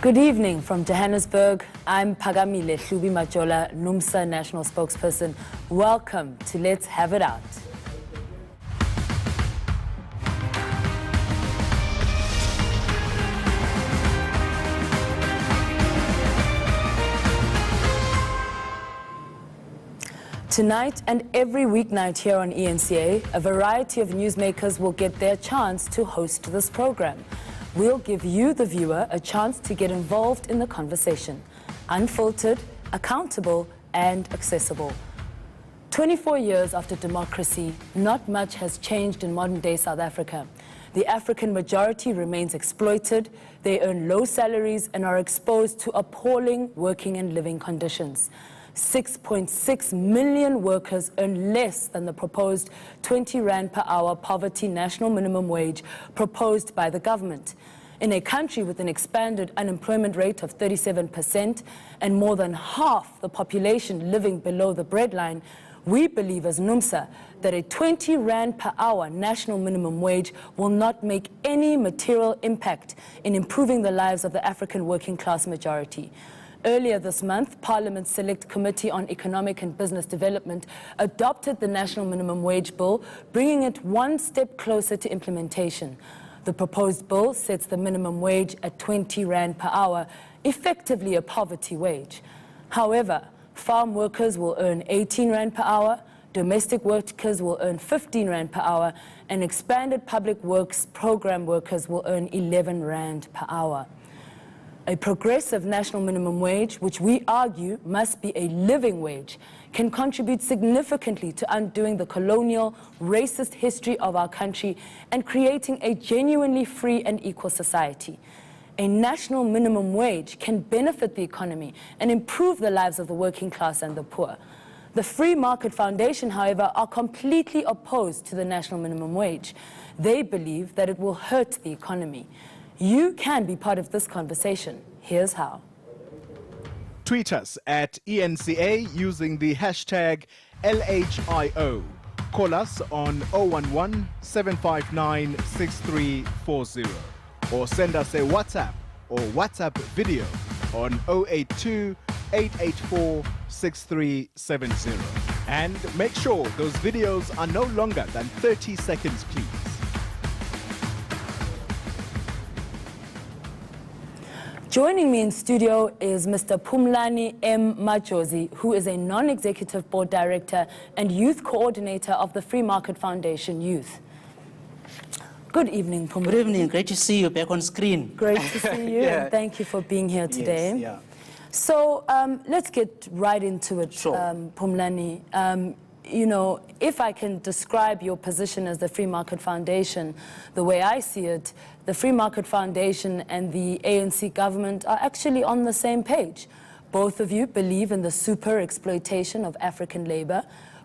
Good evening from Johannesburg. I'm Phakamile Hlubi-Majola, NUMSA National Spokesperson. Welcome to Let's Have It Out. Tonight and every weeknight here on ENCA, a variety of newsmakers will get their chance to host this program. We'll give you, the viewer, a chance to get involved in the conversation. Unfiltered, accountable, and accessible. 24 years after democracy, not much has changed in modern-day South Africa. The African majority remains exploited, they earn low salaries and are exposed to appalling working and living conditions. 6.6 million workers earn less than the proposed 20 Rand per hour poverty national minimum wage proposed by the government. In a country with an expanded unemployment rate of 37% and more than half the population living below the breadline, we believe as NUMSA that a 20 Rand per hour national minimum wage will not make any material impact in improving the lives of the African working class majority. Earlier this month, Parliament's Select Committee on Economic and Business Development adopted the National Minimum Wage Bill, bringing it one step closer to implementation. The proposed bill sets the minimum wage at 20 Rand per hour, effectively a poverty wage. However, farm workers will earn 18 Rand per hour, domestic workers will earn 15 Rand per hour, and expanded public works program workers will earn 11 Rand per hour. A progressive national minimum wage, which we argue must be a living wage, can contribute significantly to undoing the colonial, racist history of our country and creating a genuinely free and equal society. A national minimum wage can benefit the economy and improve the lives of the working class and the poor. The Free Market Foundation, however, are completely opposed to the national minimum wage. They believe that it will hurt the economy. You can be part of this conversation. Here's how. Tweet us at ENCA using the hashtag LHIO. Call us on 011-759-6340 or send us a WhatsApp or WhatsApp video on 082-884-6370. And make sure those videos are no longer than 30 seconds, please. Joining me in studio is Mr. Phumlani M. Majozi, who is a non-executive board director and youth coordinator of the Free Market Foundation Youth. Good evening, Phumlani. Good evening. Great to see you back on screen. Great to see you, Yeah. and thank you for being here today. Yes, yeah. So let's get right into it, Sure. Phumlani. You know, if I can describe your position as the Free Market Foundation, the way I see it, the Free Market Foundation and the ANC government are actually on the same page. Both of you believe in the super exploitation of African labor.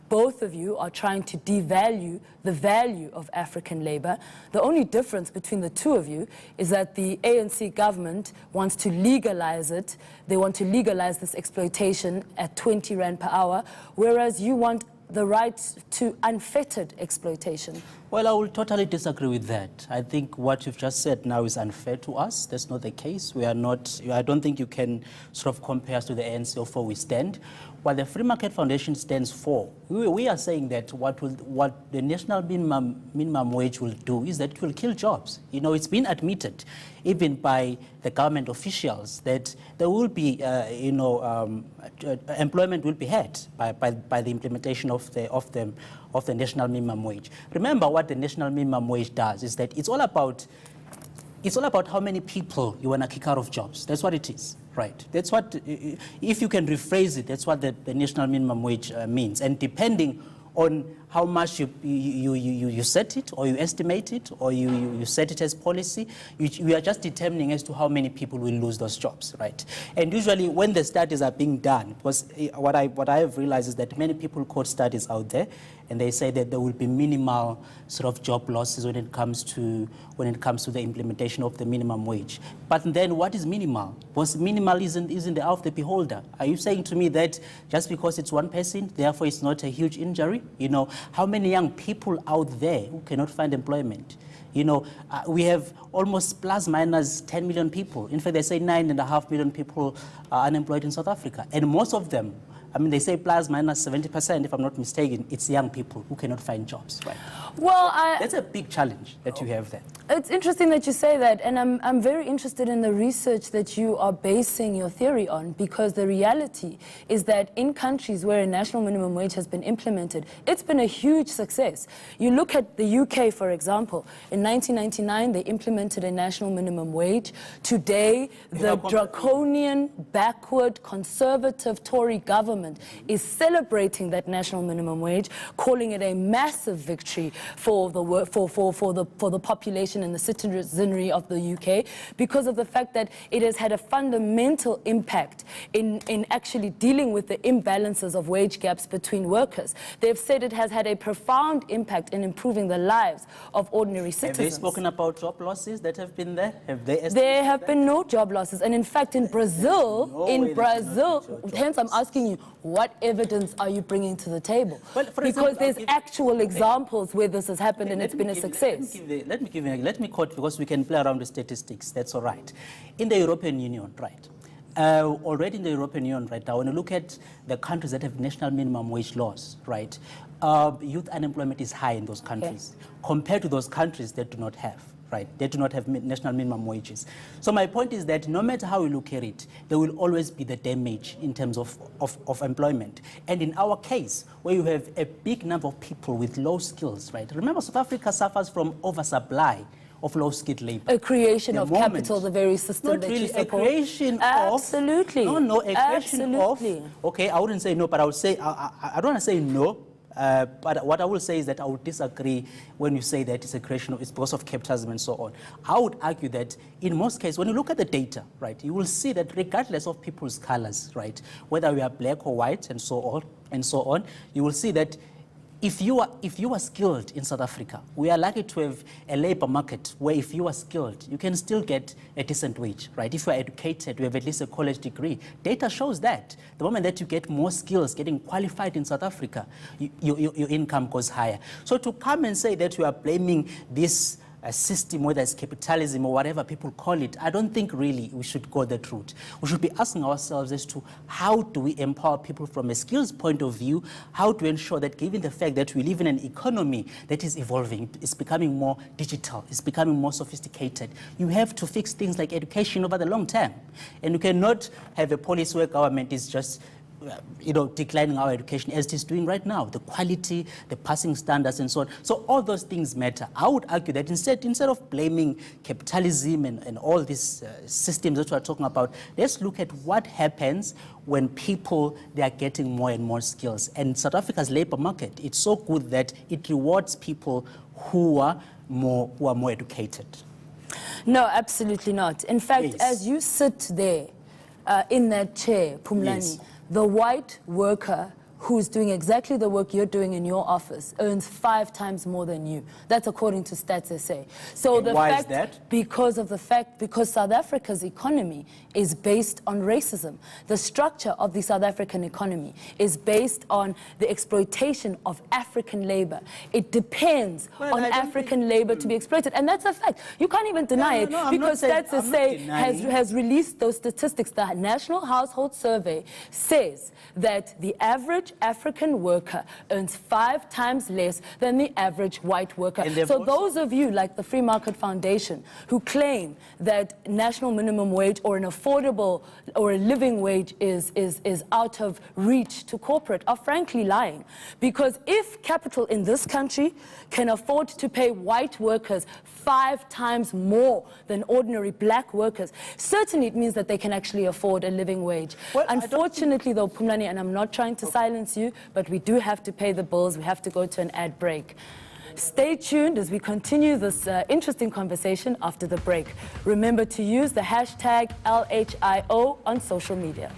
Both of you are trying to devalue the value of African labor. The only difference between the two of you is that the ANC government wants to legalize it. They want to legalize this exploitation at 20 Rand per hour, whereas you want the right to unfettered exploitation. Well, I will totally disagree with that. I think what you've just said now is unfair to us. That's not the case. We are not, I don't think you can sort of compare us to the ANC or for we stand. What the Free Market Foundation stands for, we are saying that what the national minimum wage will do is that it will kill jobs. You know, it's been admitted, even by the government officials, that there will be, employment will be hurt by the implementation of the national minimum wage. Remember, what the national minimum wage does is that it's all about how many people you want to kick out of jobs. That's what it is, right? That's what, if you can rephrase it, that's what the national minimum wage means. And depending on how much you set it, or you estimate it, or you set it as policy, you are just determining as to how many people will lose those jobs, right? And usually when the studies are being done, because what I have realized is that many people quote studies out there, and they say that there will be minimal sort of job losses when it comes to the implementation of the minimum wage. But then what is minimal? Because minimal isn't the eye of the beholder. Are you saying to me that just because it's one person, therefore it's not a huge injury? You know, How many young people out there who cannot find employment? You know, we have almost plus minus 10 million people. In fact, they say 9.5 million people are unemployed in South Africa. And most of them, I mean, they say plus minus 70%, if I'm not mistaken, it's young people who cannot find jobs, right? Well, that's a big challenge that you have there. It's interesting that you say that, and I'm very interested in the research that you are basing your theory on, because the reality is that in countries where a national minimum wage has been implemented, it's been a huge success. You look at the UK, for example. In 1999, they implemented a national minimum wage. Today, the draconian, backward, conservative Tory government is celebrating that national minimum wage, calling it a massive victory for the population and the citizenry of the UK, because of the fact that it has had a fundamental impact in actually dealing with the imbalances of wage gaps between workers. They've said it has had a profound impact in improving the lives of ordinary citizens. Have they spoken about job losses that have been there? Have they estimated There have been no job losses, and in fact in Brazil, hence I'm asking you, what evidence are you bringing to the table? Well, for because example, there's actual examples where this has happened and it's been a success. Let me quote, because we can play around with statistics, that's all right. In the European Union, right, already in the European Union right now, when you look at the countries that have national minimum wage laws, right, youth unemployment is high in those countries compared to those countries that do not have. Right, they do not have national minimum wages. So my point is that no matter how we look at it, there will always be the damage in terms of employment. And in our case, where you have a big number of people with low skills, right? Remember, South Africa suffers from oversupply of low-skilled labor. A creation of capital, the very system not that really you support. A creation Absolutely. of... No, a creation Absolutely. of... Okay, I wouldn't say no, but I would say... I don't want to say no. But what I will say is that I would disagree when you say that it's a creation of, it's because of capitalism and so on. I would argue that in most cases, when you look at the data, right, you will see that regardless of people's colors, right, whether we are black or white and so on, you will see that if you are skilled in South Africa, we are lucky to have a labor market where if you are skilled, you can still get a decent wage, right? If you are educated, you have at least a college degree. Data shows that the moment that you get more skills, getting qualified in South Africa, your income goes higher. So to come and say that you are blaming this system, whether it's capitalism or whatever people call it, I don't think really we should go that route. We should be asking ourselves as to how do we empower people from a skills point of view, how to ensure that given the fact that we live in an economy that is evolving, it's becoming more digital, it's becoming more sophisticated, you have to fix things like education over the long term. And you cannot have a policy where government is just declining our education as it is doing right now, the quality, the passing standards and so on. So all those things matter. I would argue that instead of blaming capitalism and all these systems that we are talking about, let's look at what happens when people, they are getting more and more skills. And South Africa's labor market, it's so good that it rewards people who are more educated. No, absolutely not. In fact, as you sit there in that chair, Phumlani, the white worker who's doing exactly the work you're doing in your office earns 5 times more than you. That's according to Stats SA. So and why is that? Because South Africa's economy is based on racism. The structure of the South African economy is based on the exploitation of African labor. It depends on African labor to be exploited. And that's a fact. You can't even deny it because Stats SA has released those statistics. The National Household Survey says that the average African worker earns 5 times less than the average white worker. So those of you like the Free Market Foundation who claim that national minimum wage or an affordable or a living wage is out of reach to corporate are frankly lying. Because if capital in this country can afford to pay white workers 5 times more than ordinary black workers, certainly it means that they can actually afford a living wage. Well, unfortunately though, Phumlani, and I'm not trying to silence you, but we do have to pay the bills. We have to go to an ad break. Stay tuned as we continue this interesting conversation after the break. Remember to use the hashtag LHIO on social media.